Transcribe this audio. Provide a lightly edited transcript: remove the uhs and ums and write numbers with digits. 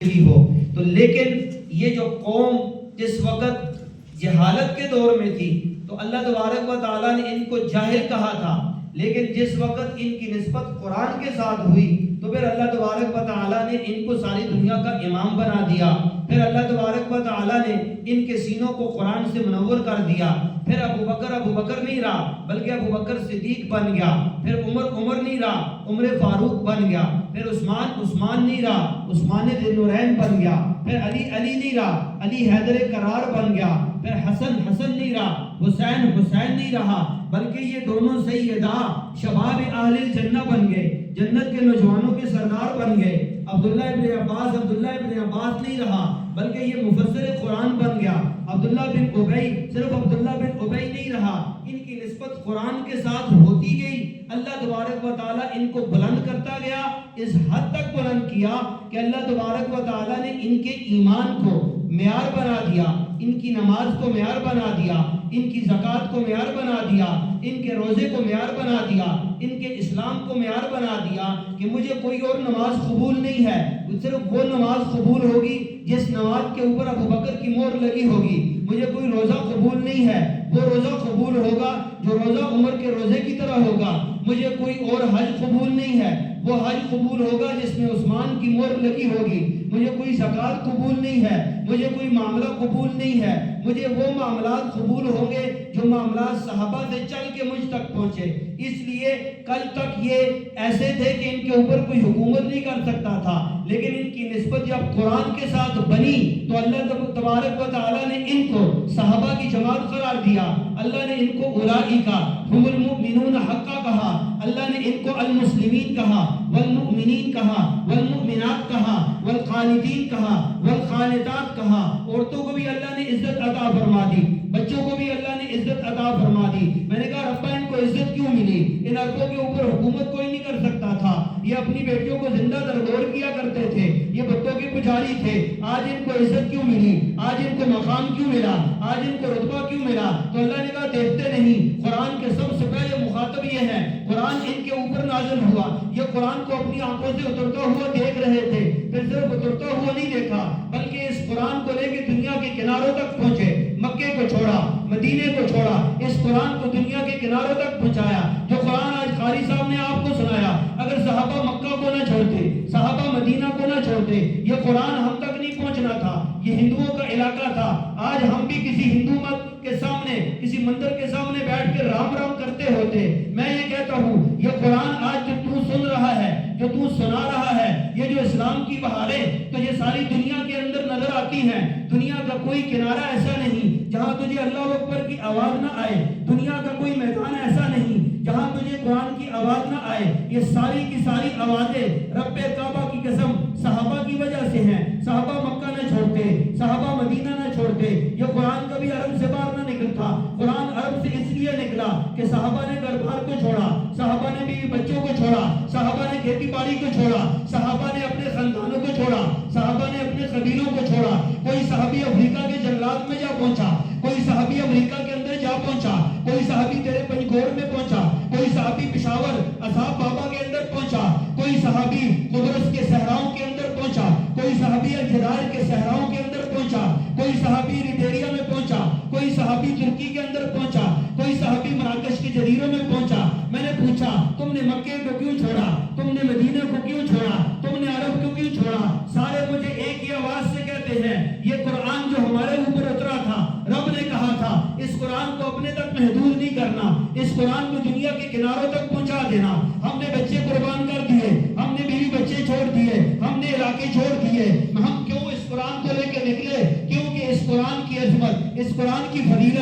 بھی ہو تو لیکن یہ جو قوم جس وقت جہالت کے دور میں تھی تو اللہ تبارک و تعالیٰ نے ان کو جاہل کہا تھا، لیکن جس وقت ان کی نسبت قرآن کے ساتھ ہوئی تو پھر اللہ تبارک و تعالیٰ نے ان کو ساری دنیا کا امام بنا دیا. پھر اللہ تبارک و تعالیٰ نے ان کے سینوں کو قرآن سے منور کر دیا. پھر ابو بکر نہیں رہا بلکہ ابو بکر صدیق بن گیا. پھر عمر نہیں رہا، عمر فاروق بن گیا. پھر عثمان نہیں رہا، عثمان ذی النورین بن گیا. پھر علی نہیں رہا، علی حیدر کرار بن گیا. پھر حسن نہیں رہا، حسین نہیں رہا، بلکہ یہ دونوں سیدہ شباب اہل الجنہ بن گئے، جنت کے نوجوانوں کے سردار بن گئے. عبداللہ ابن عباس نہیں رہا بلکہ یہ مفسر قرآن بن گیا. عبداللہ بن ابی نہیں رہا، ان کی نسبت قرآن کے ساتھ ہوتی گئی. اللہ تبارک و تعالیٰ ان کو بلند کرتا گیا، اس حد تک بلند کیا کہ اللہ تبارک و تعالیٰ نے ان کے ایمان کو معیار بنا دیا، ان کی نماز کو معیار بنا دیا، ان کی زکوٰۃ کو معیار بنا دیا، ان کے روزے کو معیار بنا دیا، ان کے اسلام کو معیار بنا دیا کہ مجھے کوئی اور نماز قبول نہیں ہے، صرف وہ نماز قبول ہوگی جس نماز کے اوپر ابو بکر کی مہر لگی ہوگی. مجھے کوئی روزہ قبول نہیں ہے، وہ روزہ قبول ہوگا جو روزہ عمر کے روزے کی طرح ہوگا. مجھے کوئی اور حج قبول نہیں ہے، وہ حج قبول ہوگا جس میں عثمان کی مہر لگی ہوگی. مجھے کوئی زکوٰۃ قبول نہیں ہے، مجھے کوئی معاملہ قبول نہیں ہے، مجھے وہ معاملات قبول ہوں گے جو معاملات صحابہ سے چل کے مجھ تک پہنچے. اس لیے کل تک یہ ایسے تھے کہ ان کے اوپر کوئی حکومت نہیں کر سکتا تھا، لیکن ان کی نسبت جب قرآن کے ساتھ بنی تو اللہ تبارک و تعالیٰ نے ان کو صحابہ کی جماعت قرار دیا. اللہ نے ان کو اولئک هم المؤمنون حقا کہا، اللہ نے ان کو المسلمین کہا، والمؤمنین کہا، والمؤمنات کہا، والقانتین کہا، والقانتات کہا. عورتوں کو بھی اللہ نے عزت عطا فرما دی، بچوں کو بھی اللہ نے عزت عطا فرما دی. میں نے کہا ربا ان کو عزت کیوں ملی؟ ان عربوں کے اوپر حکومت کوئی نہیں کر سکتا تھا، یہ اپنی بیٹیوں کو زندہ درگور کیا کرتے تھے، یہ بتوں کے پجاری تھے. آج ان کو عزت کیوں ملی؟ آج ان کو مقام کیوں ملا؟ آج ان کو رتبہ کیوں ملا؟ تو اللہ نے کہا دیکھتے نہیں، قرآن کے سب سے پہلے مخاطب یہ ہے. قرآن ان کے اوپر نازل ہوا، یہ قرآن کو اپنی آنکھوں سے اترتا ہوا دیکھ رہے تھے. پھر صرف اترتا ہوا نہیں دیکھا بلکہ اس قرآن کو لے کے دنیا کے کناروں تک پہنچے. مکے کو چھوڑا، مدینے کو چھوڑا، اس قرآن کو دنیا کے کناروں تک پہنچایا. جو قرآن آج قاری صاحب نے آپ کو سنایا، اگر صحابہ مکہ کو نہ چھوڑتے، صحابہ مدینہ کو نہ چھوڑتے، یہ قرآن ہم تک نہیں پہنچنا تھا. یہ ہندوؤں کا علاقہ تھا. آج ہم بھی کسی ہندو مت کے سامنے، کسی مندر کے سامنے بیٹھ کے رام رام کرتے ہوتے. میں یہ کہتا ہوں یہ قرآن آج جو تو سن رہا ہے، جو تو سنا رہا ہے، یہ جو اسلام کی بہاریں تو یہ ساری دنیا کے اندر نظر آتی ہیں. دنیا کا کوئی کنارہ ایسا نہیں جہاں تجھے اللہ اکبر کی آواز نہ آئے، دنیا کا کوئی میدان ایسا نہیں جہاں تجھے قرآن کی آواز نہ آئے. یہ ساری کی ساری آوازیں رب کعبہ کی قسم صحابہ کی وجہ سے ہیں. صحابہ مکہ نہ چھوڑتے، صحابہ مدینہ نہ چھوڑتے. یہ قرآن کبھی عرب سے باہر نہ نکلتا. قرآن عرب سے اس لیے نکلا کہ صحابہ نے گھر بار کو چھوڑا، صحابہ نے بیوی بچوں کو چھوڑا، صحابہ نے کھیتی باڑی کو چھوڑا، صحابہ نے اپنے خاندانوں کو چھوڑا، صحابہ نے اپنے قبیلوں کو چھوڑا. کوئی صحابی افریقہ کے جنگلات میں جا پہنچا، کوئی صحابی امریکہ کے اندر جا پہنچا، کوئی صحابی تیرے پنجگور میں پہنچا، کوئی صحابی پشاور اصحاب بابا کے اندر پہنچا، کوئی صحابی قبرص کے صحراؤں کے اندر پہنچا، کوئی صحابی الجزائر کے صحراؤں کے اندر پہنچا، کوئی صحابی ریبیریا میں پہنچا، کوئی صحابی ترکی کے اندر پہنچا، کوئی صحابی مراکش کے جزیروں میں پہنچا. میں نے پوچھا تم نے مکے کو کیوں چھوڑا؟ تم نے مدینہ کو کیوں چھوڑا؟ تم نے عرب کو کیوں چھوڑا؟ سارے مجھے ایک ہی آواز سے کہتے ہیں یہ قرآن جو ہمارے اوپر اترا تھا، رب نے کہا تھا اس قرآن کو اپنے تک محدود نہیں کرنا، اس قرآن کو دنیا کے کناروں تک پہنچا دینا. ہم نے بچے قربان کر دیے، ہم نے بیوی بچے چھوڑ دیے، ہم نے علاقے چھوڑ دیے. ہم کیوں اس قرآن کو لے کے نکلے؟ کیونکہ اس قرآن کی عظمت، اس قرآن کی فضیلت